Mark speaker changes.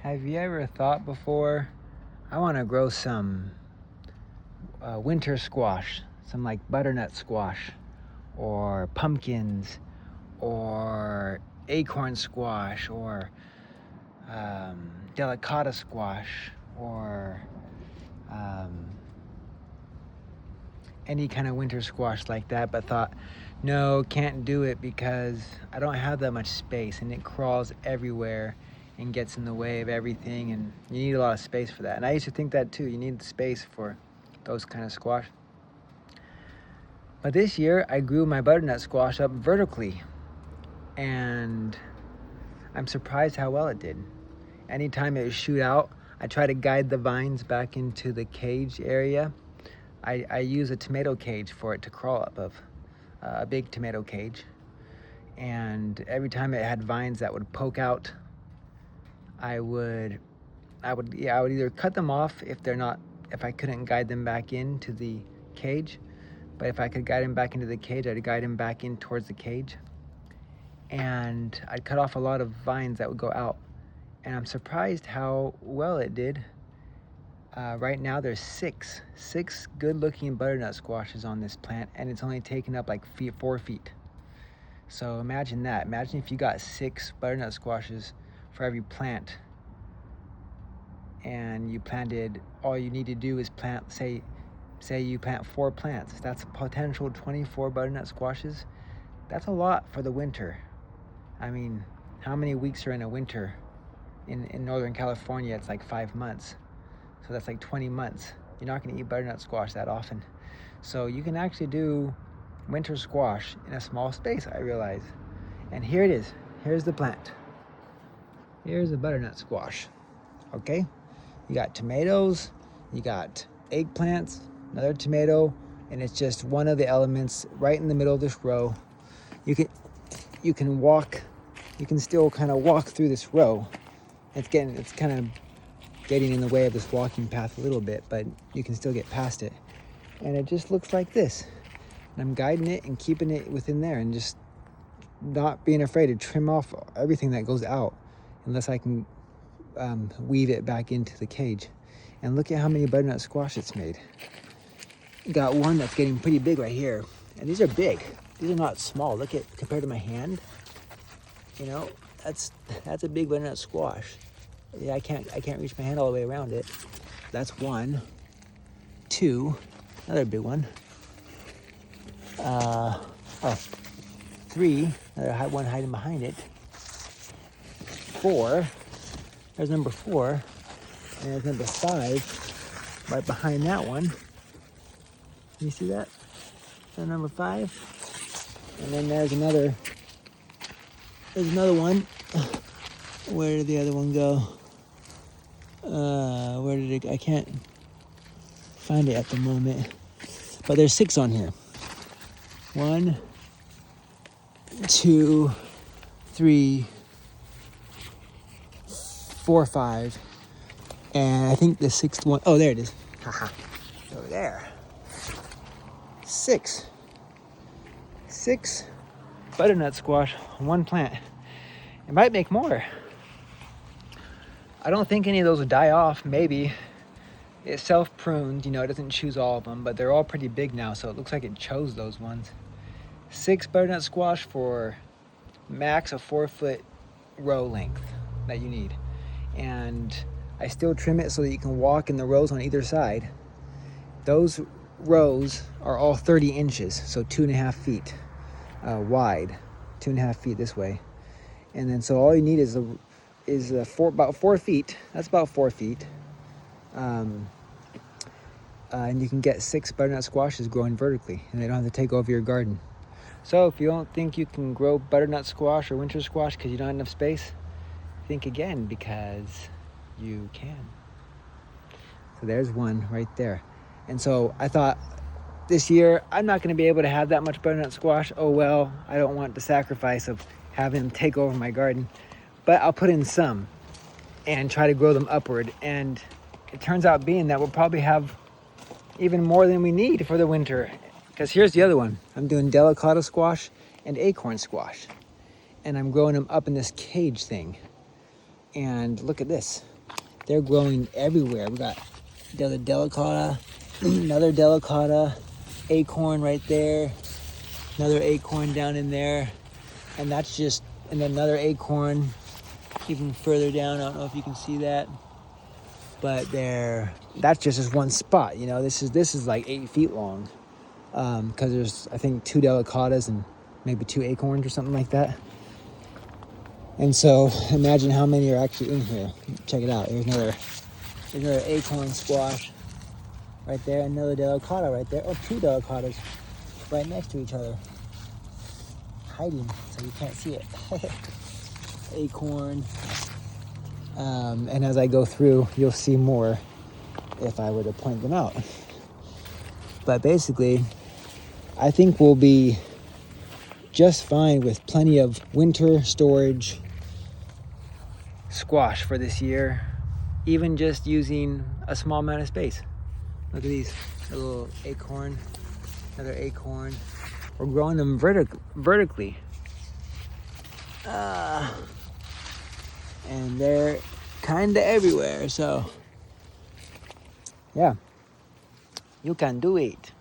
Speaker 1: Have you ever thought before, I want to grow some winter squash, some like butternut squash, or pumpkins, or acorn squash, or delicata squash, or um, any kind of winter squash like that, but thought, no, can't do it because I don't have that much space and it crawls everywhere and gets in the way of everything, and you need a lot of space for that. And I used to think that too, you need space for those kind of squash. But this year I grew my butternut squash up vertically, and I'm surprised how well it did. Anytime it would shoot out, I try to guide the vines back into the cage area. I use a tomato cage for it to crawl up of, a big tomato cage. And every time it had vines that would poke out, I would either cut them off if I couldn't guide them back into the cage. But if I could guide them back into the cage, I'd guide them back in towards the cage. And I'd cut off a lot of vines that would go out. And I'm surprised how well it did. Right now there's six good-looking butternut squashes on this plant, and it's only taken up like 4 feet. So imagine that. Imagine if you got 6 butternut squashes for every plant, and you planted, all you need to do is plant, say you plant 4 plants. That's potential 24 butternut squashes. That's a lot for the winter. I mean, how many weeks are in a winter? In Northern California, it's like 5 months. So that's like 20 months. You're not going to eat butternut squash that often. So you can actually do winter squash in a small space, I realize. And here it is. Here's the plant. Here's the butternut squash. Okay? You got tomatoes, you got eggplants, another tomato, and it's just one of the elements right in the middle of this row. You can still kind of walk through this row. It's kind of getting in the way of this walking path a little bit, but you can still get past it. And it just looks like this. And I'm guiding it and keeping it within there, and just not being afraid to trim off everything that goes out unless I can weave it back into the cage. And look at how many butternut squash it's made. Got one that's getting pretty big right here. And these are big. These are not small. Look at, compared to my hand, you know, that's a big butternut squash. Yeah, I can't reach my hand all the way around it. That's 1, 2, another big one. 3, another one hiding behind it. 4, there's number 4, and there's number 5 right behind that one. Can you see that? So number 5, and then there's another one. Where did the other one go? Where did it? I can't find it at the moment. But there's 6 on here. 1, 2, 3, 4, 5, and I think the 6th one. Oh, there it is. Haha. Over there. 6 butternut squash on one plant. It might make more. I don't think any of those would die off. Maybe it's self-pruned, you know, it doesn't choose all of them, but they're all pretty big now, so it looks like it chose those ones. 6 butternut squash for max a 4-foot row length that you need. And I still trim it so that you can walk in the rows on either side. Those rows are all 30 inches, so 2.5 feet wide, 2.5 feet this way. And then so all you need is about 4 feet. That's about 4 feet. And you can get 6 butternut squashes growing vertically, and they don't have to take over your garden. So if you don't think you can grow butternut squash or winter squash because you don't have enough space, think again, because you can. So there's one right there. And so I thought, this year I'm not going to be able to have that much butternut squash. Oh well, I don't want the sacrifice of having them take over my garden, but I'll put in some and try to grow them upward. And it turns out being that we'll probably have even more than we need for the winter. Because here's the other one. I'm doing delicata squash and acorn squash, and I'm growing them up in this cage thing. And look at this. They're growing everywhere. We got the other delicata, another delicata, acorn right there, another acorn down in there, and that's just, and then another acorn even further down. I don't know if you can see that, but that's just this one spot. You know, this is like 8 feet long, because there's, I think, 2 delicatas and maybe 2 acorns or something like that. And so imagine how many are actually in here. Check it out. There's another acorn squash right there, another delicata right there. Oh, 2 delicatas right next to each other, hiding so you can't see it. Acorn. And as I go through, you'll see more if I were to point them out. But basically, I think we'll be just fine with plenty of winter storage squash for this year, even just using a small amount of space. Look at these, a little acorn, another acorn. We're growing them vertically. And they're kind of everywhere, so yeah, you can do it.